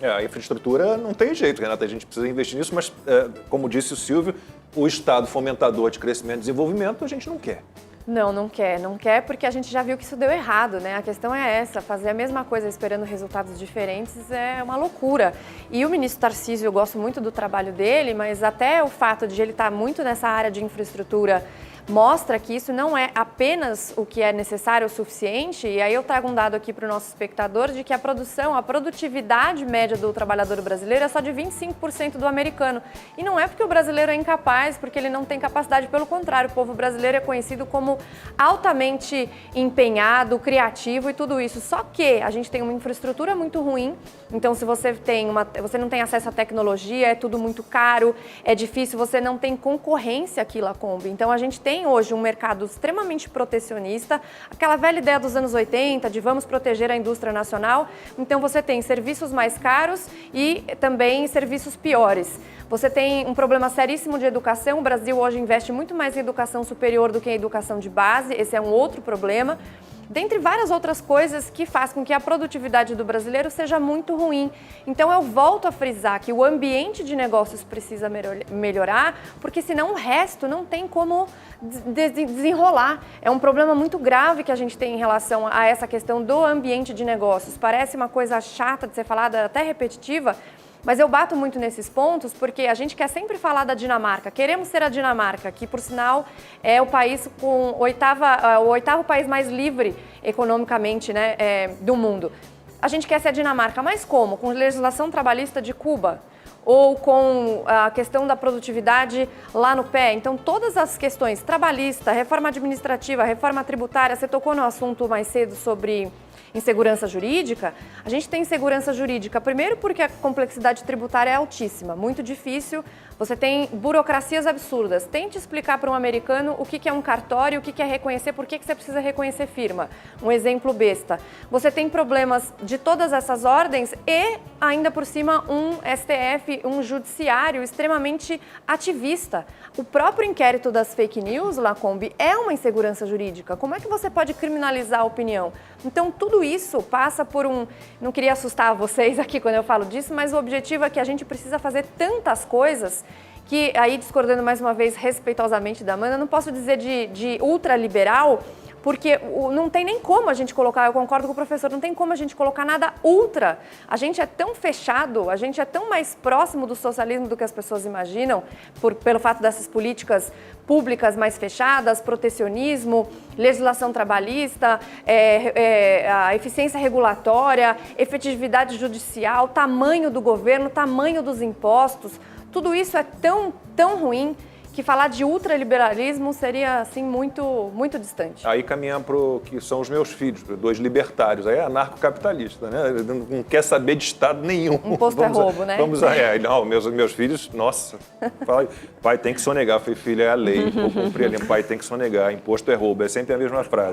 A infraestrutura não tem jeito, Renata, a gente precisa investir nisso, mas, como disse o Silvio, o Estado fomentador de crescimento e desenvolvimento a gente não quer. Não quer porque a gente já viu que isso deu errado, né? A questão é essa, fazer a mesma coisa esperando resultados diferentes é uma loucura. E o ministro Tarcísio, eu gosto muito do trabalho dele, mas até o fato de ele estar muito nessa área de infraestrutura mostra que isso não é apenas o que é necessário o suficiente, e aí eu trago um dado aqui para o nosso espectador de que a produtividade média do trabalhador brasileiro é só de 25% do americano. E não é porque o brasileiro é incapaz, porque ele não tem capacidade, pelo contrário, o povo brasileiro é conhecido como altamente empenhado, criativo e tudo isso. Só que a gente tem uma infraestrutura muito ruim, então se você não tem acesso à tecnologia, é tudo muito caro, é difícil, você não tem concorrência aqui, Lacombe. Então a gente tem hoje um mercado extremamente protecionista, aquela velha ideia dos anos 80 de vamos proteger a indústria nacional. Então você tem serviços mais caros e também serviços piores. Você tem um problema seríssimo de educação. O Brasil hoje investe muito mais em educação superior do que em educação de base. Esse é um outro problema. Dentre várias outras coisas que faz com que a produtividade do brasileiro seja muito ruim. Então eu volto a frisar que o ambiente de negócios precisa melhorar, porque senão o resto não tem como desenrolar. É um problema muito grave que a gente tem em relação a essa questão do ambiente de negócios. Parece uma coisa chata de ser falada, até repetitiva, mas eu bato muito nesses pontos porque a gente quer sempre falar da Dinamarca. Queremos ser a Dinamarca, que por sinal é o país com o oitavo país mais livre economicamente, né, do mundo. A gente quer ser a Dinamarca, mas como? Com legislação trabalhista de Cuba? Ou com a questão da produtividade lá no pé? Então todas as questões trabalhista, reforma administrativa, reforma tributária, você tocou no assunto mais cedo sobre insegurança jurídica. A gente tem insegurança jurídica, primeiro porque a complexidade tributária é altíssima, muito difícil, você tem burocracias absurdas. Tente explicar para um americano o que é um cartório, o que é reconhecer, por que você precisa reconhecer firma. Um exemplo besta. Você tem problemas de todas essas ordens e, ainda por cima, um STF, um judiciário extremamente ativista. O próprio inquérito das fake news, Lacombe, é uma insegurança jurídica. Como é que você pode criminalizar a opinião? Então, tudo isso passa por não queria assustar vocês aqui quando eu falo disso, mas o objetivo é que a gente precisa fazer tantas coisas que, aí discordando mais uma vez respeitosamente da Amanda, não posso dizer de ultraliberal, porque não tem nem como a gente colocar, eu concordo com o professor, não tem como a gente colocar nada ultra. A gente é tão fechado, a gente é tão mais próximo do socialismo do que as pessoas imaginam, pelo fato dessas políticas públicas mais fechadas, protecionismo, legislação trabalhista, a eficiência regulatória, efetividade judicial, tamanho do governo, tamanho dos impostos. Tudo isso é tão ruim que falar de ultraliberalismo seria, assim, muito, muito distante. Aí caminhar para o que são os meus filhos, dois libertários, aí é anarcocapitalista, né? Não quer saber de Estado nenhum. Imposto é roubo, né? Não, meus filhos, nossa, pai tem que sonegar, filho, é a lei, vou cumprir ali, pai tem que sonegar, imposto é roubo, é sempre a mesma frase.